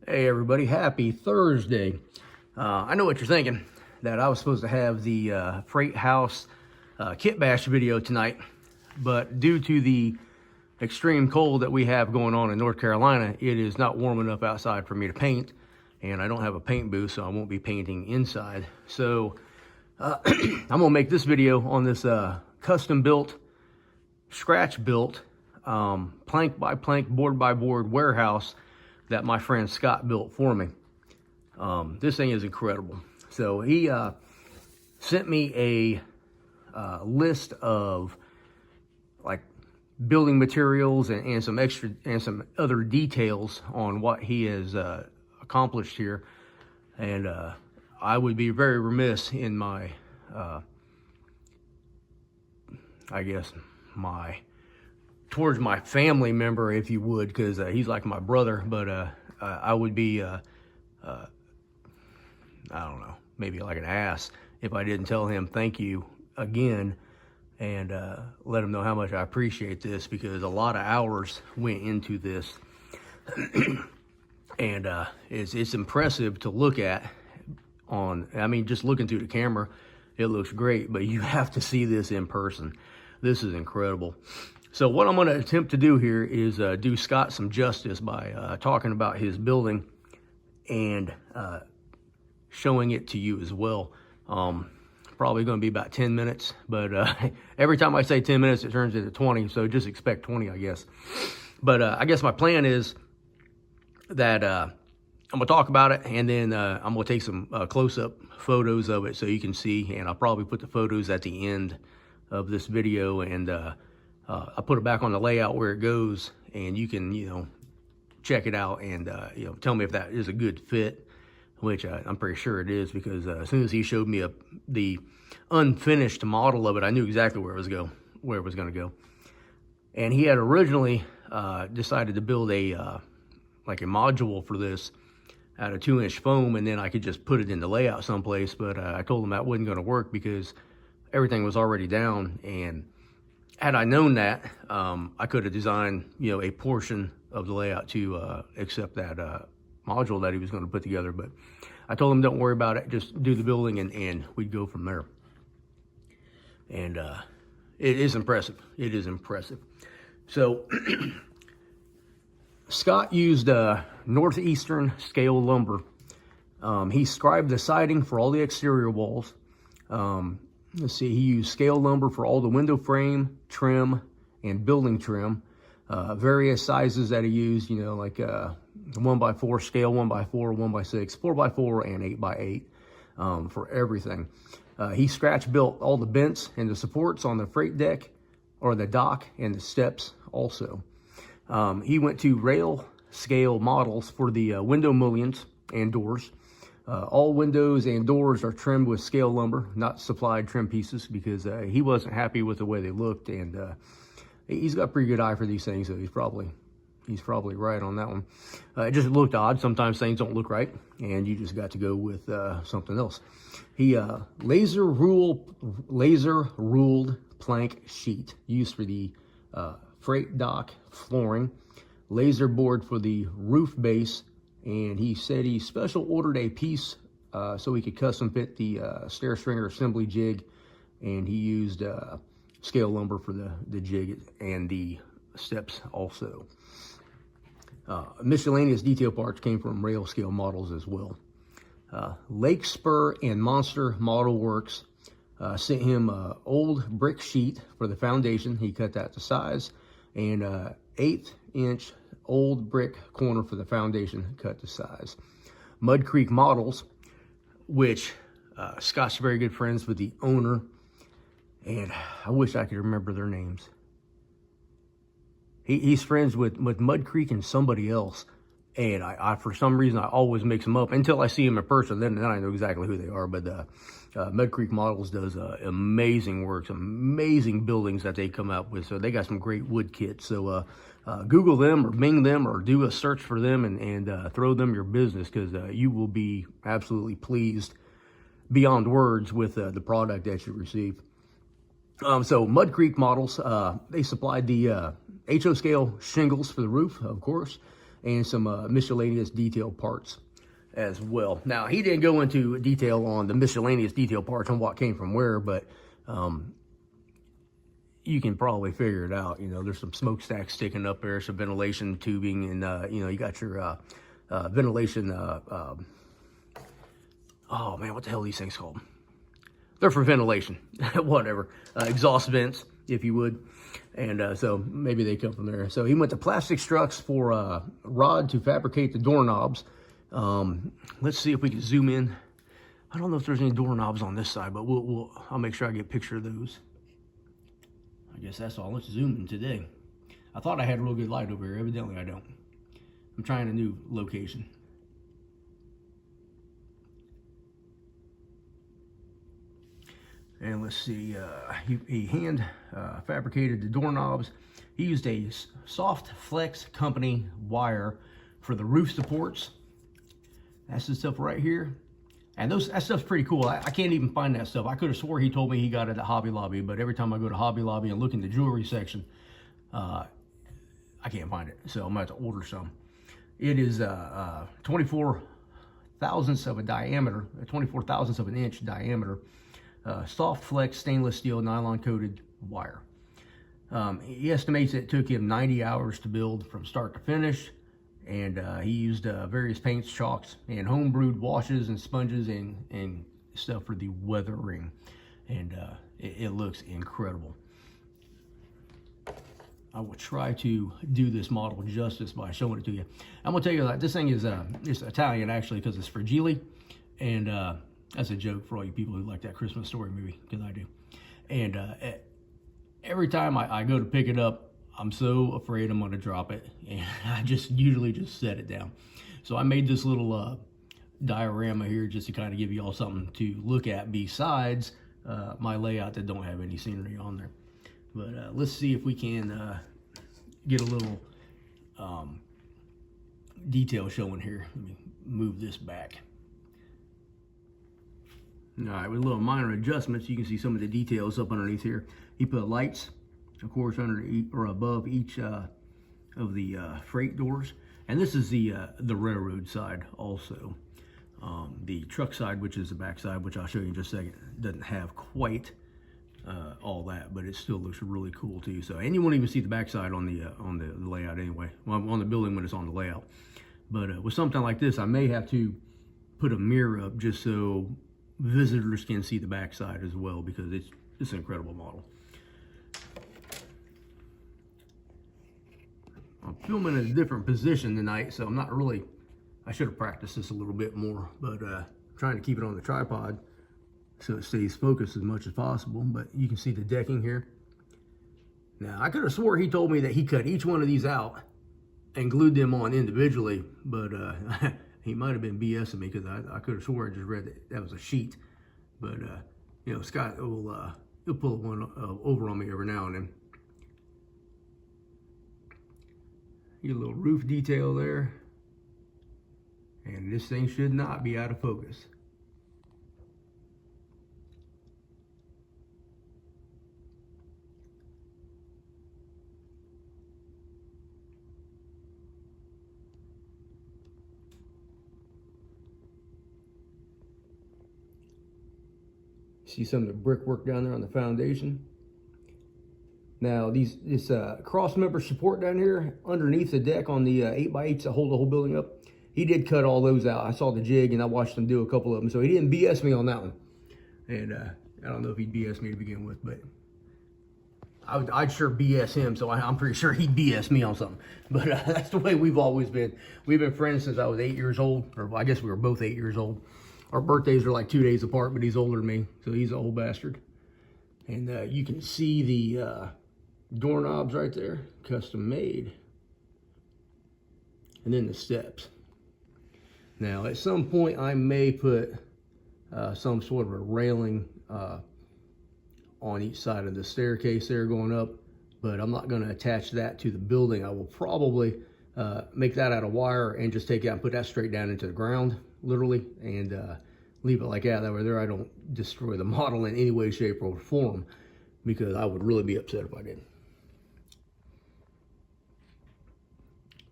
Hey everybody, happy Thursday. I know what you're thinking, that I was supposed to have the Freight House kit bash video tonight, but due to the extreme cold that we have going on in North Carolina, it is not warm enough outside for me to paint, and I don't have a paint booth, so I won't be painting inside. So I'm gonna make this video on this custom built, scratch built, plank by plank, board by board warehouse that my friend Scott built for me. This thing is incredible. So he sent me a list of like building materials and some extra and some other details on what he has accomplished here. And I would be very remiss in my, I guess, towards my family member, if you would, because he's like my brother, but I would be, I don't know, maybe like an ass if I didn't tell him thank you again and let him know how much I appreciate this, because a lot of hours went into this. And it's impressive to look at I mean, just looking through the camera, it looks great, but you have to see this in person. This is incredible. So what I'm going to attempt to do here is do Scott some justice by talking about his building and showing it to you as well. Probably going to be about 10 minutes, but every time I say 10 minutes, it turns into 20, so just expect 20, I guess. But I guess my plan is that I'm going to talk about it, and then I'm going to take some close-up photos of it so you can see, and I'll probably put the photos at the end of this video, and I'll put it back on the layout where it goes, and you can, check it out and, tell me if that is a good fit, which I'm pretty sure it is, because as soon as he showed me the unfinished model of it, I knew exactly where it was going to go. And he had originally decided to build a module for this out of 2-inch foam, and then I could just put it in the layout someplace, but I told him that wasn't going to work because everything was already down, and had I known that, I could have designed, a portion of the layout to accept that module that he was going to put together. But I told him, don't worry about it, just do the building, and we'd go from there. And it is impressive. It is impressive. So Scott used northeastern scale lumber. He scribed the siding for all the exterior walls. Let's see, he used scale lumber for all the window frame, trim, and building trim. Various sizes that he used, like 1x4 scale, 1x4, 1x6, 4x4, and 8x8 for everything. He scratch built all the vents and the supports on the freight deck, or the dock, and the steps also. He went to rail scale models for the window mullions and doors. All windows and doors are trimmed with scale lumber, not supplied trim pieces, because he wasn't happy with the way they looked, and he's got a pretty good eye for these things, so he's probably right on that one. It just looked odd. Sometimes things don't look right, and you just got to go with something else. He laser ruled plank sheet used for the freight dock flooring, laser board for the roof base. And he said he special ordered a piece so he could custom fit the stair stringer assembly jig, and he used scale lumber for the jig and the steps also. Miscellaneous detail parts came from rail scale models as well. Lake Spur and Monster Model Works sent him an old brick sheet for the foundation. He cut that to size, and 1/8-inch old brick corner for the foundation, cut to size. Mud Creek Models, which Scott's very good friends with the owner, and I wish I could remember their names. He's friends with Mud Creek and somebody else, and I for some reason I always mix them up until I see them in person. Then I know exactly who they are. But Mud Creek Models does amazing work, some amazing buildings that they come out with. So they got some great wood kits. So Google them or Bing them or do a search for them and throw them your business, because you will be absolutely pleased beyond words with the product that you receive. So Mud Creek Models, they supplied the HO scale shingles for the roof, of course, and some miscellaneous detail parts as well. Now, he didn't go into detail on the miscellaneous detail parts on what came from where, but you can probably figure it out. You know, there's some smokestacks sticking up there, some ventilation tubing, and you know, you got your ventilation. Oh man, what the hell are these things called? They're for ventilation, whatever. Exhaust vents, if you would. And so maybe they come from there. So he went to plastic struts for rod to fabricate the doorknobs. Let's see if we can zoom in. I don't know if there's any doorknobs on this side, but I'll make sure I get a picture of those. I guess that's all. Let's zoom in today. I thought I had a real good light over here. Evidently, I don't. I'm trying a new location. And let's see, he hand fabricated the doorknobs. He used a Soft Flex Company wire for the roof supports. That's the stuff right here. And that stuff's pretty cool. I can't even find that stuff. I could have swore he told me he got it at Hobby Lobby, but every time I go to Hobby Lobby and look in the jewelry section, I can't find it. So I'm gonna have to order some. It is 24 thousandths of a diameter, 24 thousandths of an inch diameter. Soft flex stainless steel nylon coated wire. He estimates it took him 90 hours to build from start to finish, and he used various paints, chalks, and home brewed washes and sponges and stuff for the weathering, and it looks incredible. I will try to do this model justice by showing it to you. I'm gonna tell you that this thing is it's Italian actually, because it's fragile, and that's a joke for all you people who like that Christmas Story movie, because I do. And every time I go to pick it up, I'm so afraid I'm gonna drop it, and I usually just set it down. So I made this little diorama here just to kind of give you all something to look at besides my layout that don't have any scenery on there. But let's see if we can get a little detail showing here. Let me move this back. All right, with a little minor adjustments, you can see some of the details up underneath here. He put lights, of course, under or above each of the freight doors, and this is the railroad side also. The truck side, which is the back side, which I'll show you in just a second, doesn't have quite all that, but it still looks really cool too. So, and you won't even see the back side on the layout anyway. Well, on the building when it's on the layout. But with something like this, I may have to put a mirror up just so visitors can see the backside as well, because it's an incredible model. I'm filming in a different position tonight, so I'm not really, I should have practiced this a little bit more, but trying to keep it on the tripod so it stays focused as much as possible. But you can see the decking here. Now, I could have swore he told me that he cut each one of these out and glued them on individually, but he might have been BSing me, because I could have swore I just read that was a sheet. But, you know, Scott will he'll pull one over on me every now and then. Get a little roof detail there. And this thing should not be out of focus. See some of the brickwork down there on the foundation. Now this cross member support down here underneath the deck on the 8x8s that hold the whole building up, he did cut all those out. I saw the jig and I watched him do a couple of them, so he didn't BS me on that one. And I don't know if he'd BS me to begin with, but I'd sure BS him, so I'm pretty sure he'd BS me on something. But that's the way we've always been. We've been friends since I was 8 years old, or I guess we were both 8 years old. Our birthdays are like 2 days apart, but he's older than me, so he's an old bastard. And you can see the doorknobs right there, custom made. And then the steps. Now, at some point, I may put some sort of a railing on each side of the staircase there going up, but I'm not going to attach that to the building. I will probably make that out of wire and just take it out and put that straight down into the ground, literally, and leave it like that. That way there I don't destroy the model in any way, shape, or form, because I would really be upset if I did.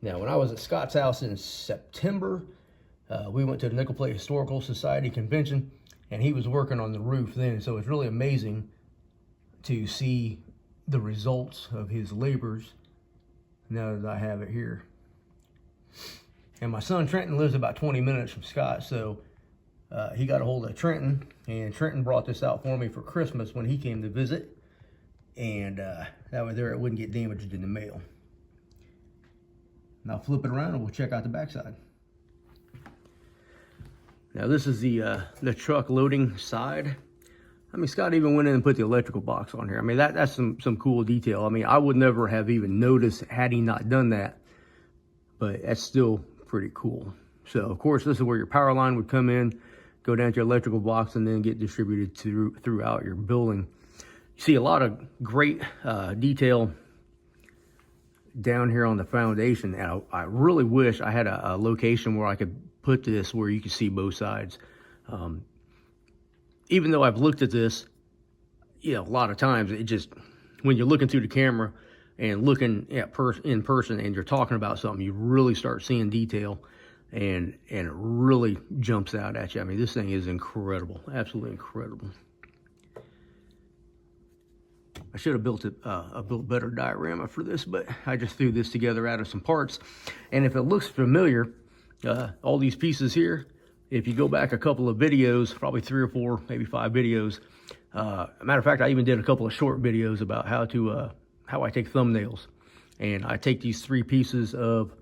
Now, when I was at Scott's house in September, we went to the Nickel Plate Historical Society convention, and he was working on the roof then. So it's really amazing to see the results of his labors now that I have it here. And my son Trenton lives about 20 minutes from Scott, so he got a hold of Trenton, and Trenton brought this out for me for Christmas when he came to visit, and that way there it wouldn't get damaged in the mail. Now flip it around and we'll check out the backside. Now this is the truck loading side. I mean, Scott even went in and put the electrical box on here. I mean, that's some cool detail. I mean, I would never have even noticed had he not done that, but that's still pretty cool. So of course, this is where your power line would come in, go down to your electrical box, and then get distributed throughout your building. You see a lot of great detail down here on the foundation. And I really wish I had a location where I could put this where you could see both sides. Even though I've looked at this, you know, a lot of times, it just, when you're looking through the camera and looking at in person and you're talking about something, you really start seeing detail, and it really jumps out at you. I mean, this thing is incredible, absolutely incredible. I should have built a better diorama for this, but I just threw this together out of some parts. And if it looks familiar, all these pieces here, if you go back a couple of videos, probably 3 or 4, maybe 5 videos. Matter of fact, I even did a couple of short videos about how I take thumbnails. And I take these 3 pieces of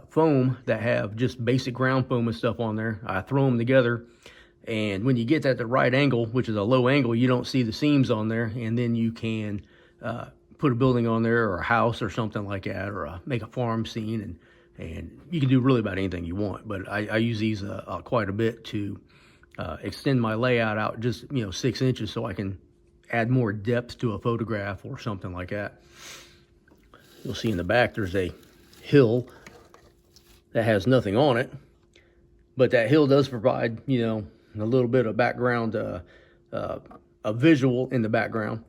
foam that have just basic ground foam and stuff on there. I throw them together. And when you get at the right angle, which is a low angle, you don't see the seams on there. And then you can put a building on there, or a house or something like that, or make a farm scene. And you can do really about anything you want. But I use these quite a bit to extend my layout out just, 6 inches, so I can add more depth to a photograph or something like that. You'll see in the back there's a hill that has nothing on it. But that hill does provide, a little bit of background, a visual in the background.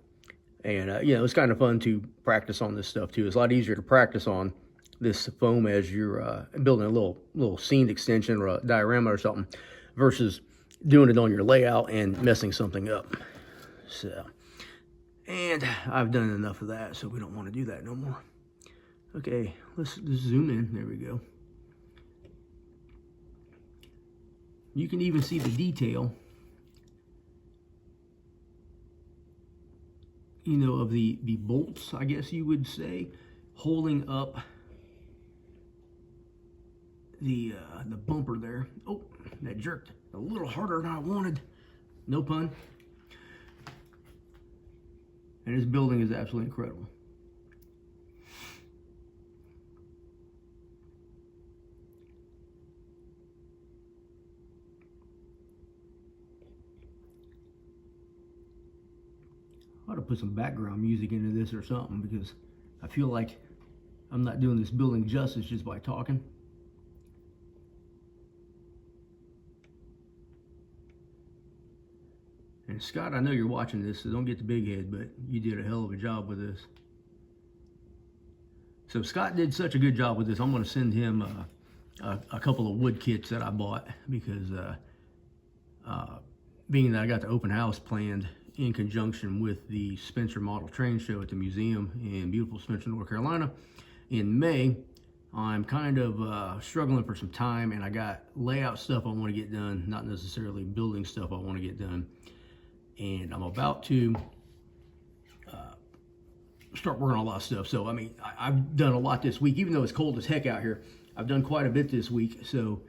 And, it's kind of fun to practice on this stuff too. It's a lot easier to practice on this foam as you're building a little scene extension or a diorama or something, versus doing it on your layout and messing something up. So, and I've done enough of that, so we don't want to do that no more. Okay, let's zoom in. There we go. You can even see the detail, of the bolts, I guess you would say, holding up the bumper there. Oh, that jerked a little harder than I wanted. No pun. And this building is absolutely incredible. I ought to put some background music into this or something, because I feel like I'm not doing this building justice just by talking. And Scott, I know you're watching this, so don't get the big head, but you did a hell of a job with this. So Scott did such a good job with this, I'm going to send him a couple of wood kits that I bought, because being that I got the open house planned in conjunction with the Spencer Model Train Show at the museum in beautiful Spencer, North Carolina in May, I'm kind of struggling for some time, and I got layout stuff I want to get done, not necessarily building stuff I want to get done. And I'm about to start working on a lot of stuff. So, I mean, I've done a lot this week, even though it's cold as heck out here. I've done quite a bit this week. So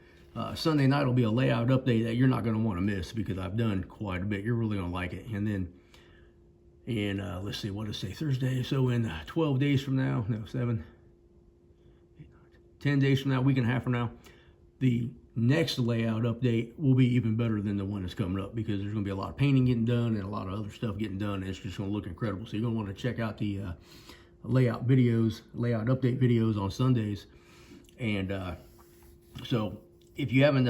Sunday night will be a layout update that you're not going to want to miss, because I've done quite a bit. You're really going to like it. And then in, let's see, what is it, Thursday? So in 12 days from now, no, 10 days from now, a week and a half from now, the next layout update will be even better than the one that's coming up, because there's going to be a lot of painting getting done and a lot of other stuff getting done, and it's just going to look incredible. So you're going to want to check out the layout update videos on Sundays. And so if you haven't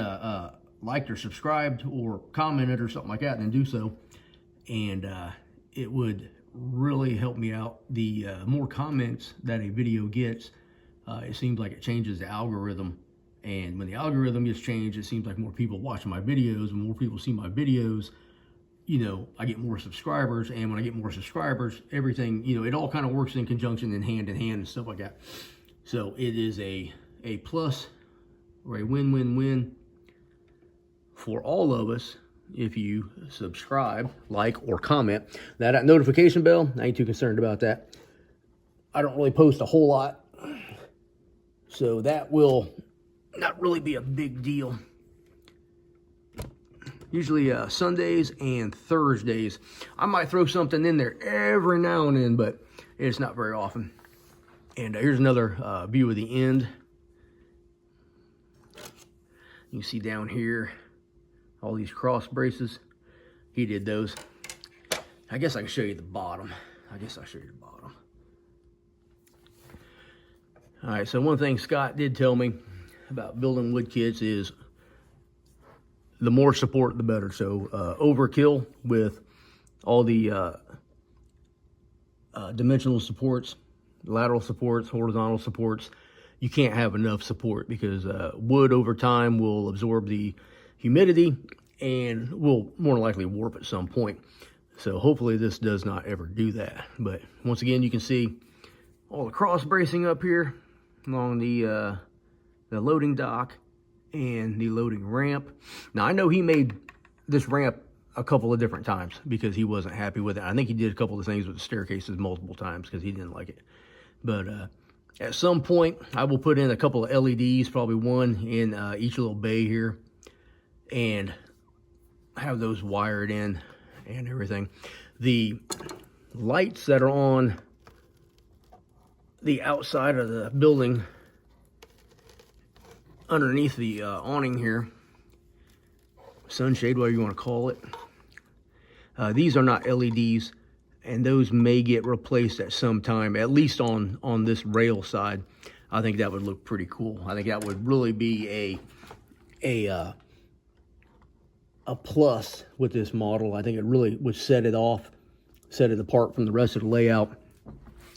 liked or subscribed or commented or something like that, then do so. And it would really help me out. The more comments that a video gets, it seems like it changes the algorithm. And when the algorithm gets changed, it seems like more people watching my videos. When more people see my videos, you know, I get more subscribers. And when I get more subscribers, everything, you know, it all kind of works in conjunction and hand in hand and stuff like that. So it is a plus or a win-win-win for all of us if you subscribe, like, or comment. Now that notification bell, I ain't too concerned about that. I don't really post a whole lot, so that will not really be a big deal. Usually Sundays and Thursdays. I might throw something in there every now and then, but it's not very often. And here's another view of the end. You can see down here all these cross braces. He did those. I guess I can show you the bottom. All right, so one thing Scott did tell me about building wood kits is the more support, the better. So overkill with all the dimensional supports, lateral supports, horizontal supports. You can't have enough support because wood over time will absorb the humidity and will more than likely warp at some point. So hopefully this does not ever do that. But once again, you can see all the cross bracing up here along the loading dock and the loading ramp. Now I know he made this ramp a couple of different times because he wasn't happy with it. I think he did a couple of things with the staircases multiple times because he didn't like it. But at some point I will put in a couple of LEDs, probably one in each little bay here, and have those wired in and everything. The lights that are on the outside of the building underneath the awning here, sunshade, whatever you want to call it, these are not LEDs, and those may get replaced at some time, at least on this rail side. I think that would look pretty cool. I think that would really be a plus with this model. I think it really would set it apart from the rest of the layout.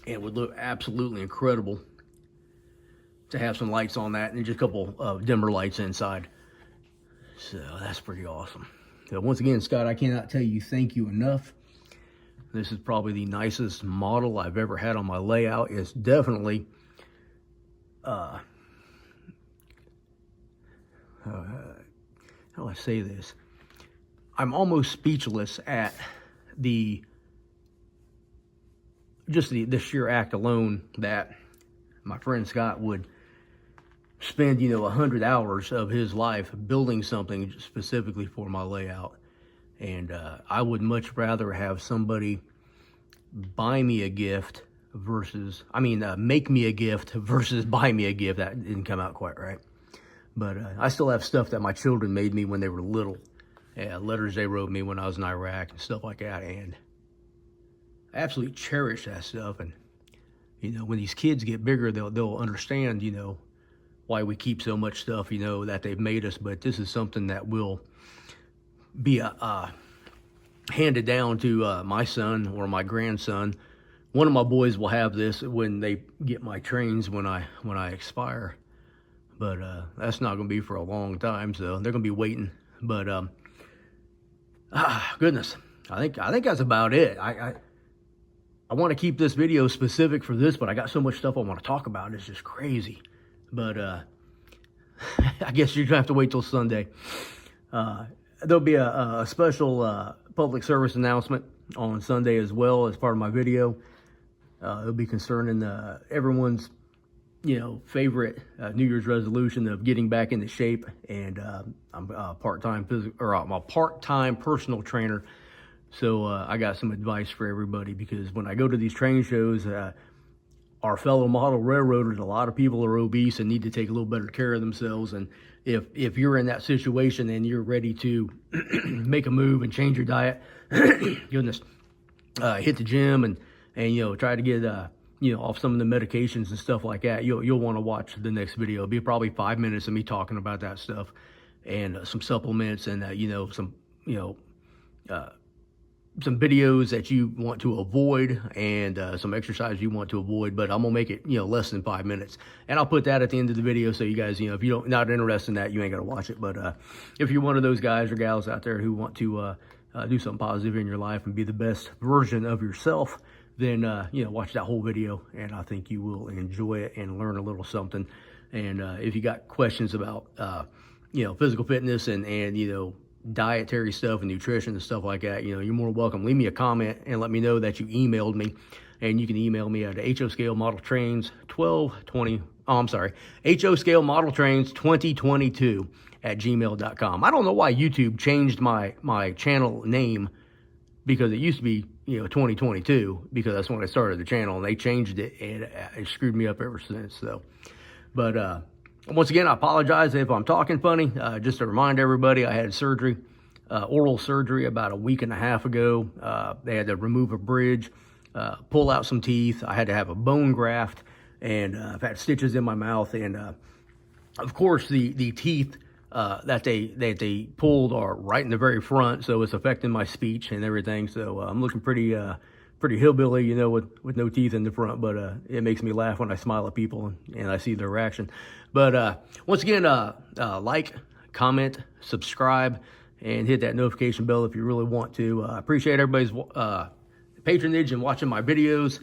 It would look absolutely incredible to have some lights on that and just a couple of dimmer lights inside. So that's pretty awesome. So once again, Scott, I cannot tell you thank you enough. This is probably the nicest model I've ever had on my layout. It's definitely how do I say this? I'm almost speechless at the sheer act alone that my friend Scott would spend, 100 hours of his life building something specifically for my layout. And I would much rather have somebody buy me a gift versus, make me a gift versus buy me a gift. That didn't come out quite right. But I still have stuff that my children made me when they were little. Letters they wrote me when I was in Iraq and stuff like that. And I absolutely cherish that stuff. And, when these kids get bigger, they'll understand, why we keep so much stuff, that they've made us. But this is something that will be handed down to my son or my grandson. One of my boys will have this when they get my trains when I expire. But that's not going to be for a long time, so they're going to be waiting. But goodness, I think that's about it. I want to keep this video specific for this, but I got so much stuff I want to talk about. It's just crazy. But I guess you're going to have to wait till Sunday. There'll be a special public service announcement on Sunday as well as part of my video. It'll be concerning everyone's, favorite New Year's resolution of getting back into shape. And I'm a part-time personal trainer. So I got some advice for everybody, because when I go to these train shows, our fellow model railroaders, a lot of people are obese and need to take a little better care of themselves. And if you're in that situation and you're ready to make a move and change your diet, goodness, hit the gym and try to get off some of the medications and stuff like that, you'll want to watch the next video. It'll be probably 5 minutes of me talking about that stuff and some supplements and some some videos that you want to avoid and some exercise you want to avoid, but I'm gonna make it, less than 5 minutes, and I'll put that at the end of the video. So you guys, if you not interested in that, you ain't gotta watch it. But if you're one of those guys or gals out there who want to do something positive in your life and be the best version of yourself, then watch that whole video, and I think you will enjoy it and learn a little something. And if you got questions about physical fitness and dietary stuff and nutrition and stuff like that, you're more welcome. Leave me a comment and let me know that you emailed me. And you can email me at hoscalemodeltrains2022@gmail.com. I don't know why YouTube changed my channel name, because it used to be 2022, because that's when I started the channel, and they changed it, and it screwed me up ever since. So, but once again, I apologize if I'm talking funny. Just to remind everybody, I had surgery, oral surgery, about a week and a half ago. They had to remove a bridge, pull out some teeth. I had to have a bone graft, and I've had stitches in my mouth. And of course, the teeth that they pulled are right in the very front, so it's affecting my speech and everything. So I'm looking pretty hillbilly, with no teeth in the front, but it makes me laugh when I smile at people and I see their reaction. But once again, like, comment, subscribe, and hit that notification bell if you really want to. I appreciate everybody's patronage and watching my videos.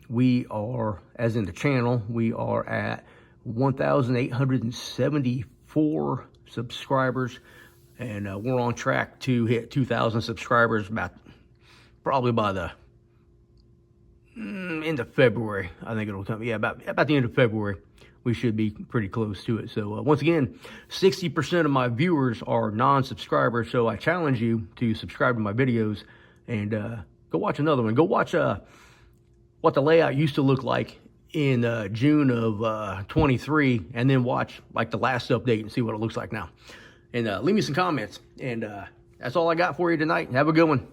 We are, as in the channel, we are at 1,874 subscribers, and we're on track to hit 2,000 subscribers probably by the end of February. I think it'll come. Yeah, about the end of February, we should be pretty close to it. So once again, 60% of my viewers are non-subscribers. So I challenge you to subscribe to my videos and go watch another one. Go watch what the layout used to look like in June of 23, and then watch like the last update and see what it looks like now. And leave me some comments. And that's all I got for you tonight. Have a good one.